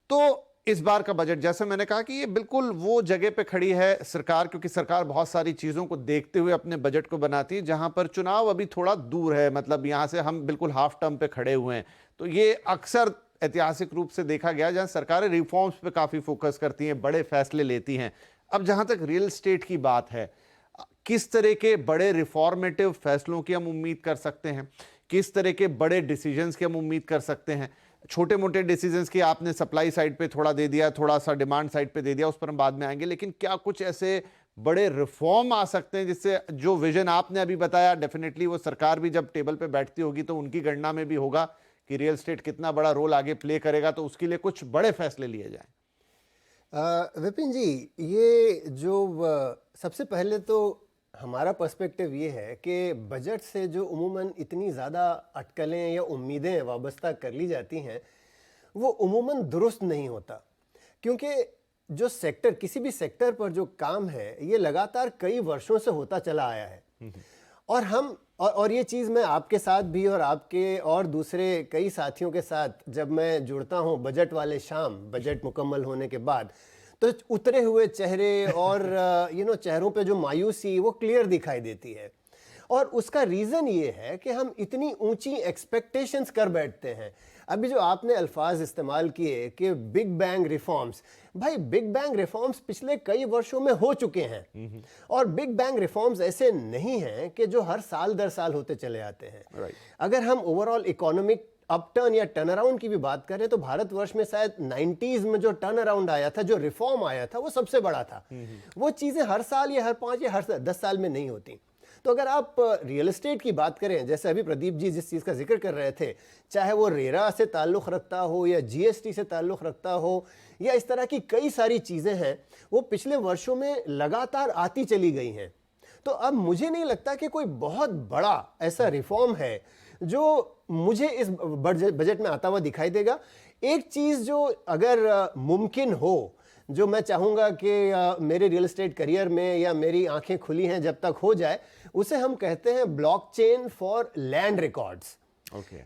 तो इस बार का बजट, जैसे मैंने कहा कि ये बिल्कुल वो जगह पे खड़ी है सरकार, क्योंकि सरकार बहुत सारी चीजों को देखते हुए अपने बजट को बनाती है, जहां पर चुनाव अभी थोड़ा दूर है, मतलब यहां से हम बिल्कुल हाफ टर्म पे खड़े हुए हैं। तो ये अक्सर ऐतिहासिक रूप से देखा गया जहां सरकारें रिफॉर्म्स पे काफी फोकस करती हैं, बड़े फैसले लेती हैं। अब जहां तक रियल एस्टेट की बात है, किस तरह के बड़े रिफॉर्मेटिव फैसलों की हम उम्मीद कर सकते हैं, किस तरह के बड़े डिसीजंस की हम उम्मीद कर सकते हैं? छोटे मोटे डिसीजंस की आपने सप्लाई साइड पे थोड़ा दे दिया, थोड़ा सा डिमांड साइड पे दे दिया, उस पर हम बाद में आएंगे, लेकिन क्या कुछ ऐसे बड़े रिफॉर्म आ सकते हैं जिससे जो विजन आपने अभी बताया, डेफिनेटली वो सरकार भी जब टेबल पे बैठती होगी तो उनकी गणना में भी होगा कि रियल एस्टेट कितना बड़ा रोल आगे प्ले करेगा, तो उसके लिए कुछ बड़े फैसले लिए जाएं? विपिन जी, ये जो सबसे पहले तो हमारा पर्सपेक्टिव ये है कि बजट से जो उमूमन इतनी ज़्यादा अटकलें या उम्मीदें वाबस्ता कर ली जाती हैं, वो उमूमन दुरुस्त नहीं होता। क्योंकि जो सेक्टर, किसी भी सेक्टर पर जो काम है, ये लगातार कई वर्षों से होता चला आया है। और हम और ये चीज़ मैं आपके साथ भी और आपके और दूसरे कई साथियों के साथ जब मैं जुड़ता हूँ बजट वाले शाम, बजट मुकम्मल होने के बाद, तो उतरे हुए चेहरे और चेहरों पे जो मायूसी वो क्लियर दिखाई देती है। और उसका रीज़न ये है कि हम इतनी ऊंची एक्सपेक्टेशंस कर बैठते हैं। अभी जो आपने अल्फाज इस्तेमाल किए कि बिग बैंग रिफॉर्म्स, भाई बिग बैंग रिफॉर्म्स पिछले कई वर्षों में हो चुके हैं। और बिग बैंग रिफॉर्म्स ऐसे नहीं हैं कि जो हर साल दर साल होते चले आते हैं। अगर हम ओवरऑल इकोनॉमिक अपटर्न या टर्न अराउंड की भी बात करें तो भारतवर्ष में शायद 90s में जो टर्न अराउंड आया था, जो रिफॉर्म आया था, वो सबसे बड़ा था। वो चीज़ें हर साल या हर 5 या हर 10 साल में नहीं होती। तो अगर आप रियल एस्टेट की बात करें, जैसे अभी प्रदीप जी जिस चीज़ का जिक्र कर रहे थे, चाहे वो रेरा से ताल्लुक़ रखता हो या जीएसटी से ताल्लुक़ रखता हो या इस तरह की कई सारी चीज़ें हैं, वो पिछले वर्षों में लगातार आती चली गई हैं। तो अब मुझे नहीं लगता कि कोई बहुत बड़ा ऐसा रिफॉर्म है जो मुझे इस बजट में आता हुआ दिखाई देगा। एक चीज़ जो अगर मुमकिन हो, जो मैं चाहूँगा कि मेरे रियल एस्टेट करियर में या मेरी आंखें खुली हैं जब तक हो जाए, उसे हम कहते हैं ब्लॉकचेन फॉर लैंड रिकॉर्ड्स।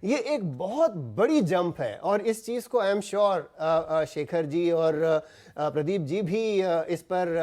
ये एक बहुत बड़ी जंप है और इस चीज़ को I am sure Shekhar ji और प्रदीप जी भी इस पर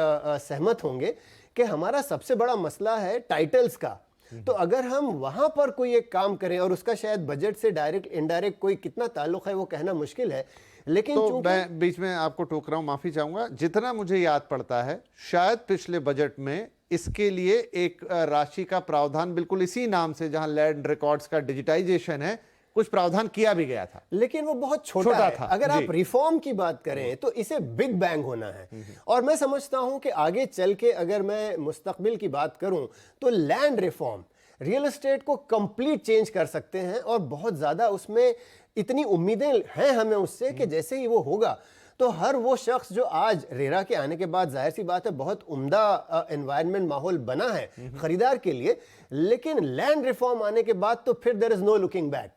सहमत होंगे कि हमारा सबसे बड़ा मसला है टाइटल्स का। तो अगर हम वहां पर कोई एक काम करें, और उसका शायद बजट से डायरेक्ट इनडायरेक्ट कोई कितना ताल्लुक है वो कहना मुश्किल है, लेकिन तो मैं बीच में आपको टोक रहा हूं, माफी चाहूंगा। जितना मुझे याद पड़ता है, शायद पिछले बजट में इसके लिए एक राशि का प्रावधान बिल्कुल इसी नाम से, जहां लैंड रिकॉर्ड्स का डिजिटाइजेशन है, कुछ प्रावधान किया भी गया था, लेकिन वो बहुत छोटा था। अगर आप रिफॉर्म की बात करें तो इसे बिग बैंग होना है। और मैं समझता हूं कि आगे चल के अगर मैं मुस्तकबिल की बात करूं तो लैंड रिफॉर्म रियल एस्टेट को कंप्लीट चेंज कर सकते हैं, और बहुत ज्यादा उसमें इतनी उम्मीदें हैं हमें उससे कि जैसे ही वो होगा तो हर वो शख्स जो आज रेरा के आने के बाद, जाहिर सी बात है, बहुत उम्दा एनवायरनमेंट माहौल बना है खरीदार के लिए, लेकिन लैंड रिफॉर्म आने के बाद तो फिर there is no looking back.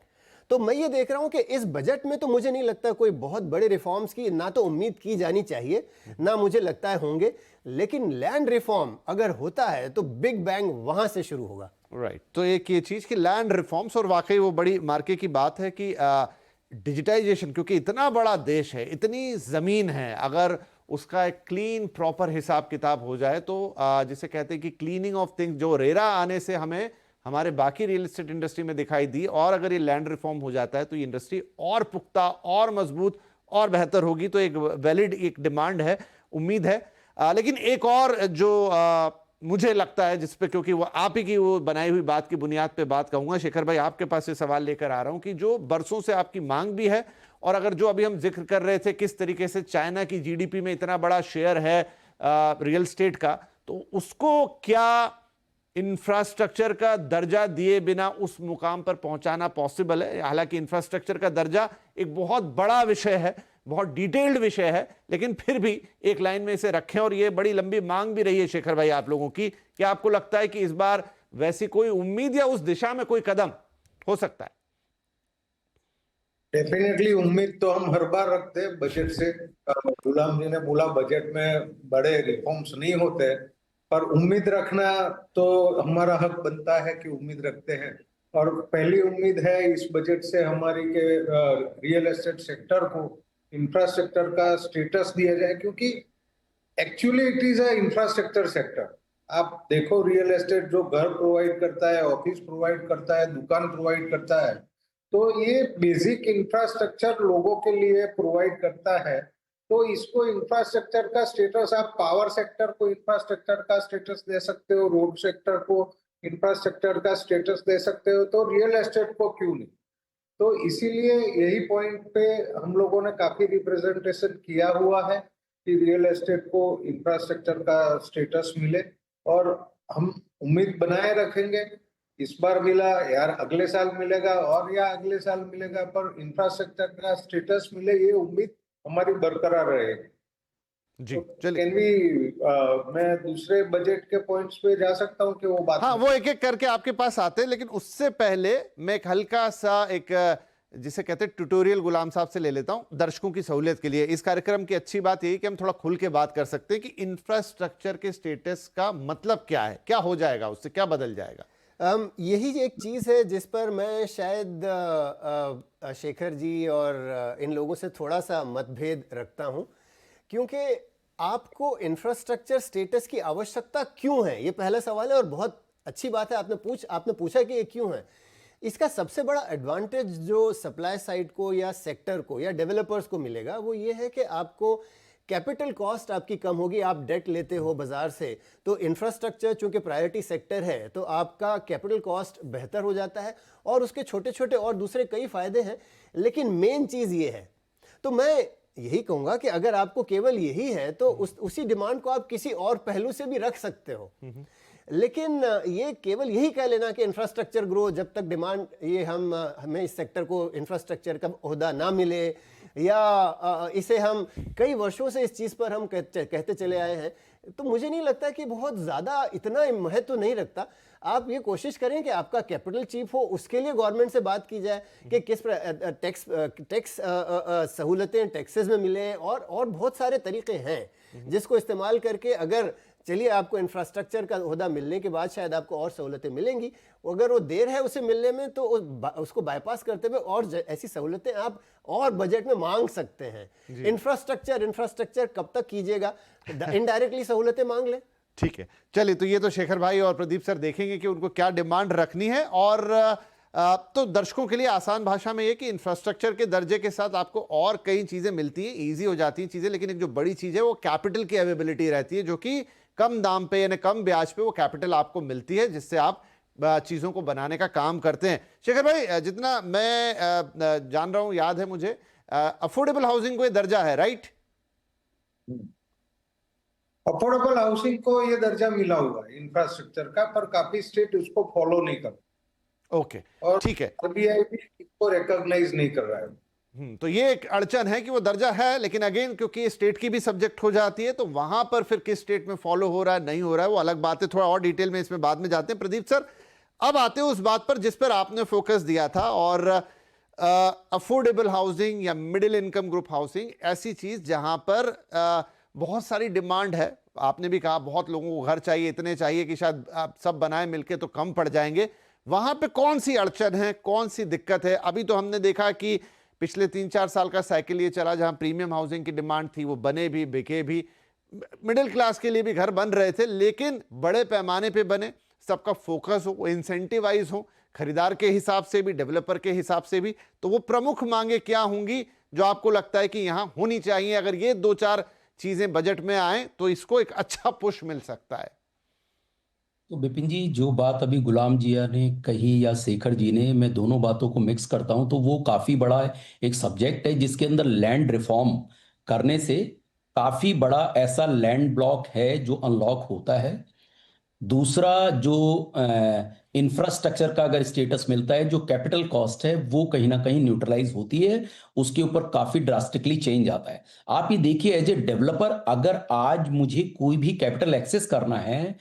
तो मैं ये देख रहा हूं कि इस बजट में तो मुझे नहीं लगता कोई बहुत बड़े रिफॉर्म्स की ना तो उम्मीद की जानी चाहिए, ना मुझे लगता है होंगे, लेकिन लैंड रिफॉर्म अगर होता है तो बिग बैंग वहां से शुरू होगा। राइट। तो एक ये चीज कि लैंड रिफॉर्म्स, और वाकई वो बड़ी मार्के की बात है कि डिजिटाइजेशन, क्योंकि इतना बड़ा देश है, इतनी जमीन है, अगर उसका एक क्लीन प्रॉपर हिसाब किताब हो जाए तो जिसे कहते हैं कि क्लीनिंग ऑफ थिंग्स, जो रेरा आने से हमें हमारे बाकी रियल एस्टेट इंडस्ट्री में दिखाई दी, और अगर ये लैंड रिफॉर्म हो जाता है तो ये इंडस्ट्री और पुख्ता और मजबूत और बेहतर होगी। तो एक वैलिड एक डिमांड है, उम्मीद है। लेकिन एक और जो मुझे लगता है जिस पे, क्योंकि वो आप ही की वो बनाई हुई बात की बुनियाद पे बात कहूंगा, शेखर भाई आपके पास ये सवाल लेकर आ रहा हूं कि जो बरसों से आपकी मांग भी है, और अगर जो अभी हम जिक्र कर रहे थे किस तरीके से चाइना की जीडीपी में इतना बड़ा शेयर है रियल एस्टेट का, तो उसको क्या इंफ्रास्ट्रक्चर का दर्जा दिए बिना उस मुकाम पर पहुंचाना पॉसिबल है? हालांकि इंफ्रास्ट्रक्चर का दर्जा एक बहुत बड़ा विषय है, बहुत डिटेल्ड विषय है, लेकिन फिर भी एक लाइन में इसे रखें, और ये बड़ी लंबी मांग भी रही है शेखर भाई आप लोगों की, क्या आपको लगता है कि इस बार वैसी कोई उम्मीद या उस दिशा में कोई कदम हो सकता है? डेफिनेटली उम्मीद तो हम हर बार रखते हैं बजट से। गुलाम जी ने बोला बजट में बड़े रिफॉर्म्स नहीं होते, पर उम्मीद रखना तो हमारा हक बनता है कि उम्मीद रखते हैं। और पहली उम्मीद है इस बजट से हमारी के रियल एस्टेट सेक्टर को इंफ्रास्ट्रक्चर का स्टेटस दिया जाए, क्योंकि actually it is a infrastructure sector. आप देखो, रियल एस्टेट जो घर प्रोवाइड करता है, ऑफिस प्रोवाइड करता है, दुकान प्रोवाइड करता है, तो ये बेसिक इंफ्रास्ट्रक्चर लोगों के लिए प्रोवाइड करता है। तो इसको इंफ्रास्ट्रक्चर का स्टेटस, आप पावर सेक्टर को इंफ्रास्ट्रक्चर का स्टेटस दे सकते हो, रोड सेक्टर को इंफ्रास्ट्रक्चर का स्टेटस दे सकते हो, तो रियल एस्टेट को क्यों नहीं? तो इसीलिए यही पॉइंट पे हम लोगों ने काफी रिप्रेजेंटेशन किया हुआ है कि रियल एस्टेट को इंफ्रास्ट्रक्चर का स्टेटस मिले, और हम उम्मीद बनाए रखेंगे। इस बार मिला यार, अगले साल मिलेगा, और या अगले साल मिलेगा, पर इंफ्रास्ट्रक्चर का स्टेटस मिले, ये उम्मीद हमारी बरकरार रहेगी। जी, तो चलिए। कैन भी मैं दूसरे बजट के पॉइंट्स पे जा सकता हूँ कि वो बात हाँ, वो एक एक करके आपके पास आते हैं, लेकिन उससे पहले मैं एक हल्का सा एक जिसे कहते हैं ट्यूटोरियल गुलाम साहब से ले लेता हूं दर्शकों की सहूलियत के लिए। इस कार्यक्रम की अच्छी बात यही कि हम थोड़ा खुल के बात कर सकते हैं कि इंफ्रास्ट्रक्चर के स्टेटस का मतलब क्या है, क्या हो जाएगा, उससे क्या बदल जाएगा। यही एक चीज़ है जिस पर मैं शायद शेखर जी और इन लोगों से थोड़ा सा मतभेद रखता हूं, क्योंकि आपको इंफ्रास्ट्रक्चर स्टेटस की आवश्यकता क्यों है, ये पहला सवाल है। और बहुत अच्छी बात है आपने पूछा कि ये क्यों है। इसका सबसे बड़ा एडवांटेज जो सप्लाई साइड को या सेक्टर को या डेवलपर्स को मिलेगा वो ये है कि आपको कैपिटल कॉस्ट आपकी कम होगी। आप डेट लेते हो बाजार से, तो इंफ्रास्ट्रक्चर चूंकि प्रायोरिटी सेक्टर है तो आपका कैपिटल कॉस्ट बेहतर हो जाता है, और उसके छोटे छोटे और दूसरे कई फायदे हैं। लेकिन मेन चीज़ ये है, तो मैं यही कहूँगा कि अगर आपको केवल यही है तो उसी डिमांड को आप किसी और पहलू से भी रख सकते हो। लेकिन ये केवल यही कह लेना कि इंफ्रास्ट्रक्चर ग्रो, जब तक डिमांड ये हमें इस सेक्टर को इंफ्रास्ट्रक्चर का ओहदा ना मिले, या इसे हम कई वर्षों से इस चीज़ पर हम कहते चले आए हैं, तो मुझे नहीं लगता कि बहुत ज़्यादा इतना महत्व नहीं रखता। आप ये कोशिश करें कि आपका कैपिटल चीप हो, उसके लिए गवर्नमेंट से बात की जाए कि किस टैक्स सहूलतें टैक्सेस में मिले, और बहुत सारे तरीके हैं जिसको इस्तेमाल करके, अगर चलिए आपको इंफ्रास्ट्रक्चर का ओहदा मिलने के बाद शायद आपको और सहूलतें मिलेंगी, अगर वो देर है उसे मिलने में तो उसको बाईपास करते हुए और ऐसी सहूलतें आप और बजट में मांग सकते हैं। इंफ्रास्ट्रक्चर कब तक कीजिएगा, इनडायरेक्टली सहूलतें मांग लें। ठीक है, चलिए, तो ये तो शेखर भाई और प्रदीप सर देखेंगे कि उनको क्या डिमांड रखनी है। और तो दर्शकों के लिए आसान भाषा में ये कि इंफ्रास्ट्रक्चर के दर्जे के साथ आपको और कई चीज़ें मिलती हैं, ईजी हो जाती हैं चीज़ें, लेकिन एक जो बड़ी चीज़ है वो कैपिटल की अवेलेबिलिटी रहती है, जो कि कम दाम पे यानी कम ब्याज पे वो कैपिटल आपको मिलती है, जिससे आप चीज़ों को बनाने का काम करते हैं। शेखर भाई, जितना मैं जान रहा हूँ, याद है मुझे, अफोर्डेबल हाउसिंग को ये दर्जा है, राइट? अफोर्डेबल हाउसिंग को ये दर्जा मिला हुआ है इंफ्रास्ट्रक्चर का, पर काफी स्टेट उसको फॉलो नहीं कर, ओके, और ठीक है। आरबीआई भी इसको रिकॉग्नाइज नहीं कर रहा है। तो ये एक अड़चन है कि वो दर्जा है, लेकिन अगेन क्योंकि स्टेट की भी सब्जेक्ट हो जाती है, तो वहां पर फिर किस स्टेट में फॉलो हो रहा है नहीं हो रहा है वो अलग बात है। थोड़ा और डिटेल में इसमें बाद में जाते हैं। प्रदीप सर, अब आते हैं उस बात पर जिस पर आपने फोकस दिया था, और अफोर्डेबल हाउसिंग या मिडिल इनकम ग्रुप हाउसिंग, ऐसी चीज जहां पर बहुत सारी डिमांड है। आपने भी कहा बहुत लोगों को घर चाहिए, इतने चाहिए कि शायद आप सब बनाए मिलके तो कम पड़ जाएंगे। वहां पे कौन सी अड़चन है, कौन सी दिक्कत है? अभी तो हमने देखा कि पिछले 3-4 साल का साइकिल ये चला जहां प्रीमियम हाउसिंग की डिमांड थी, वो बने भी, बिके भी, मिडिल क्लास के लिए भी घर बन रहे थे, लेकिन बड़े पैमाने पे बने, सबका फोकस हो, वो इंसेंटिवाइज हो, खरीदार के हिसाब से भी, डेवलपर के हिसाब से भी। तो वो प्रमुख मांगे क्या होंगी जो आपको लगता है कि यहां होनी चाहिए? अगर ये 2-4 चीजें बजट में आए तो इसको एक अच्छा पुश मिल सकता है। तो विपिन जी, जो बात अभी गुलाम जी ने कही या शेखर जी ने, मैं दोनों बातों को मिक्स करता हूं, तो वो काफी बड़ा एक सब्जेक्ट है जिसके अंदर लैंड रिफॉर्म करने से काफी बड़ा ऐसा लैंड ब्लॉक है जो अनलॉक होता है। दूसरा, जो इंफ्रास्ट्रक्चर का अगर स्टेटस मिलता है, जो कैपिटल कॉस्ट है वो कहीं ना कहीं न्यूट्रलाइज होती है, उसके ऊपर काफी ड्रास्टिकली चेंज आता है। आप ये देखिए, एज ए डेवलपर अगर आज मुझे कोई भी कैपिटल एक्सेस करना है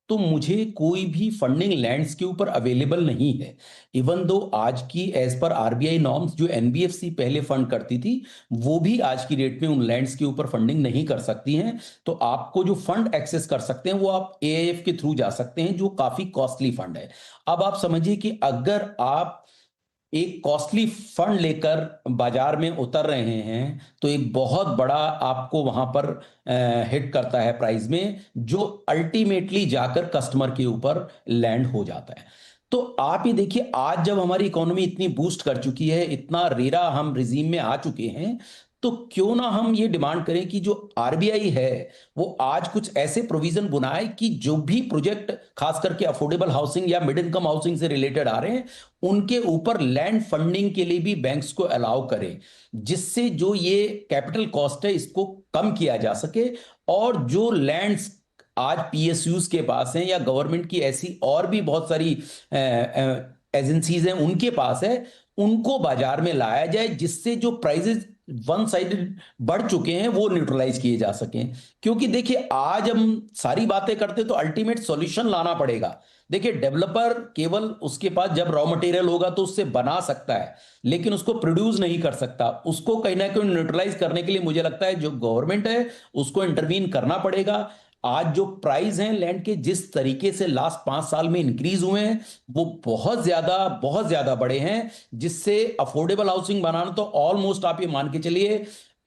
तो मुझे कोई भी फंडिंग लैंड्स के ऊपर अवेलेबल नहीं है। इवन दो आज की एज पर आरबीआई नॉर्म्स जो एनबीएफसी पहले फंड करती थी, वो भी आज की डेट में उन लैंड्स के ऊपर फंडिंग नहीं कर सकती हैं। तो आपको जो फंड एक्सेस कर सकते हैं वो आप एआईएफ के थ्रू जा सकते हैं, जो काफी कॉस्टली फंड है। अब आप समझिए कि अगर आप एक कॉस्टली फंड लेकर बाजार में उतर रहे हैं तो एक बहुत बड़ा आपको वहां पर हिट करता है प्राइस में, जो अल्टीमेटली जाकर कस्टमर के ऊपर लैंड हो जाता है। तो आप ये देखिए, आज जब हमारी इकोनॉमी इतनी बूस्ट कर चुकी है, इतना रेरा हम रिजीम में आ चुके हैं, तो क्यों ना हम ये डिमांड करें कि जो आरबीआई है वो आज कुछ ऐसे प्रोविजन बनाए कि जो भी प्रोजेक्ट खास करके अफोर्डेबल हाउसिंग या मिड इनकम हाउसिंग से रिलेटेड आ रहे हैं, उनके ऊपर लैंड फंडिंग के लिए भी बैंक्स को अलाउ करे, जिससे जो ये कैपिटल कॉस्ट है इसको कम किया जा सके, और जो लैंड्स आज पीएसयूज के पास हैं या गवर्नमेंट की ऐसी और भी बहुत सारी एजेंसीज हैं उनके पास है, उनको बाजार में लाया जाए, जिससे जो प्राइजेस वन साइडेड बढ़ चुके हैं वो न्यूट्रलाइज किए जा सकें। क्योंकि देखिए, आज हम सारी बातें करते तो अल्टीमेट सॉल्यूशन लाना पड़ेगा। देखिए, डेवलपर केवल उसके पास जब रॉ मटेरियल होगा तो उससे बना सकता है, लेकिन उसको प्रोड्यूस नहीं कर सकता। उसको कहीं ना कहीं न्यूट्रलाइज करने के लिए मुझे लगता है जो गवर्नमेंट है उसको इंटरवीन करना पड़ेगा। आज जो प्राइस हैं लैंड के, जिस तरीके से लास्ट 5 साल में इंक्रीज हुए हैं, वो बहुत ज्यादा बड़े हैं, जिससे अफोर्डेबल हाउसिंग बनाना तो ऑलमोस्ट आप ये मान के चलिए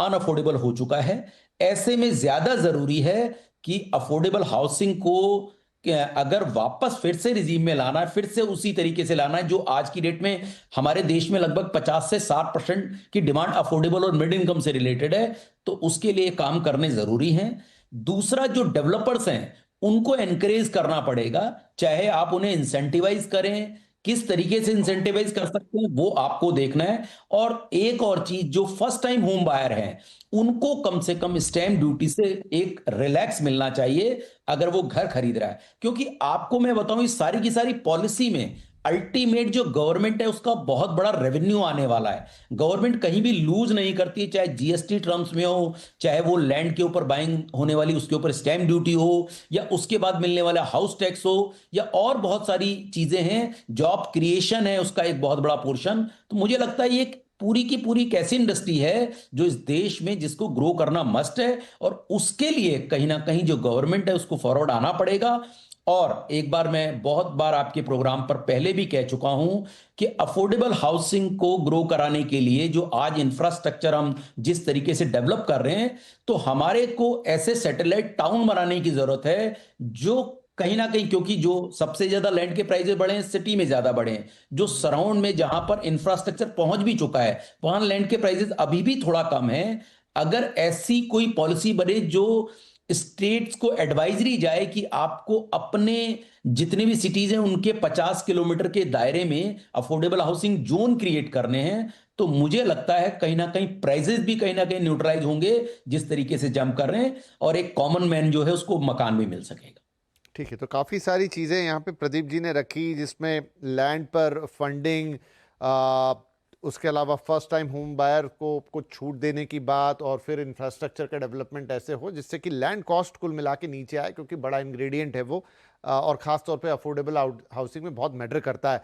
अनअफोर्डेबल हो चुका है। ऐसे में ज्यादा जरूरी है कि अफोर्डेबल हाउसिंग को अगर वापस फिर से रिजीम में लाना है, फिर से उसी तरीके से लाना है जो आज की डेट में हमारे देश में लगभग 50 से 60% की डिमांड अफोर्डेबल और मिड इनकम से रिलेटेड है, तो उसके लिए काम करने जरूरी हैं। दूसरा, जो डेवलपर्स हैं उनको एनकरेज करना पड़ेगा, चाहे आप उन्हें इंसेंटिवाइज करें, किस तरीके से इंसेंटिवाइज कर सकते हैं वो आपको देखना है। और एक और चीज, जो फर्स्ट टाइम होम बायर हैं उनको कम से कम स्टैंप ड्यूटी से एक रिलैक्स मिलना चाहिए अगर वो घर खरीद रहा है। क्योंकि आपको मैं बताऊं, इस सारी की सारी पॉलिसी में अल्टीमेट जो गवर्नमेंट है उसका बहुत बड़ा रेवेन्यू आने वाला है। गवर्नमेंट कहीं भी लूज नहीं करती, चाहे जीएसटी टर्म्स में हो, चाहे वो लैंड के ऊपर बाइंग होने वाली उसके ऊपर स्टैंप ड्यूटी हो, या उसके बाद मिलने वाला हाउस टैक्स हो, या और बहुत सारी चीजें हैं, जॉब क्रिएशन है उसका एक बहुत बड़ा पोर्शन। तो मुझे लगता है ये एक पूरी की पूरी एक ऐसी इंडस्ट्री है जो इस देश में जिसको ग्रो करना मस्ट है, और उसके लिए कहीं ना कहीं जो गवर्नमेंट है उसको फॉरवर्ड आना पड़ेगा। और एक बार, मैं बहुत बार आपके प्रोग्राम पर पहले भी कह चुका हूं कि अफोर्डेबल हाउसिंग को ग्रो कराने के लिए जो आज इंफ्रास्ट्रक्चर हम जिस तरीके से डेवलप कर रहे हैं, तो हमारे को ऐसे सैटेलाइट टाउन बनाने की जरूरत है जो कहीं ना कहीं, क्योंकि जो सबसे ज्यादा लैंड के प्राइसेस बढ़े हैं सिटी में ज्यादा बढ़े हैं, जो सराउंड में जहां पर इंफ्रास्ट्रक्चर पहुंच भी चुका है वहां लैंड के प्राइसेस अभी भी थोड़ा कम है। अगर ऐसी कोई पॉलिसी बने जो स्टेट्स को एडवाइजरी जाए कि आपको अपने जितने भी सिटीज हैं उनके 50 किलोमीटर के दायरे में अफोर्डेबल हाउसिंग जोन क्रिएट करने हैं, तो मुझे लगता है कहीं ना कहीं प्राइसेस भी कहीं ना कहीं न्यूट्रलाइज होंगे जिस तरीके से जंप कर रहे हैं, और एक कॉमन मैन जो है उसको मकान भी मिल सकेगा। ठीक है, तो काफ़ी सारी चीज़ें यहाँ पे प्रदीप जी ने रखी, जिसमें लैंड पर फंडिंग, उसके अलावा फर्स्ट टाइम होम बायर को कुछ छूट देने की बात, और फिर इंफ्रास्ट्रक्चर का डेवलपमेंट ऐसे हो जिससे कि लैंड कॉस्ट कुल मिला के नीचे आए, क्योंकि बड़ा इंग्रेडिएंट है वो, और ख़ास तौर पे अफोर्डेबल हाउसिंग में बहुत मैटर करता है।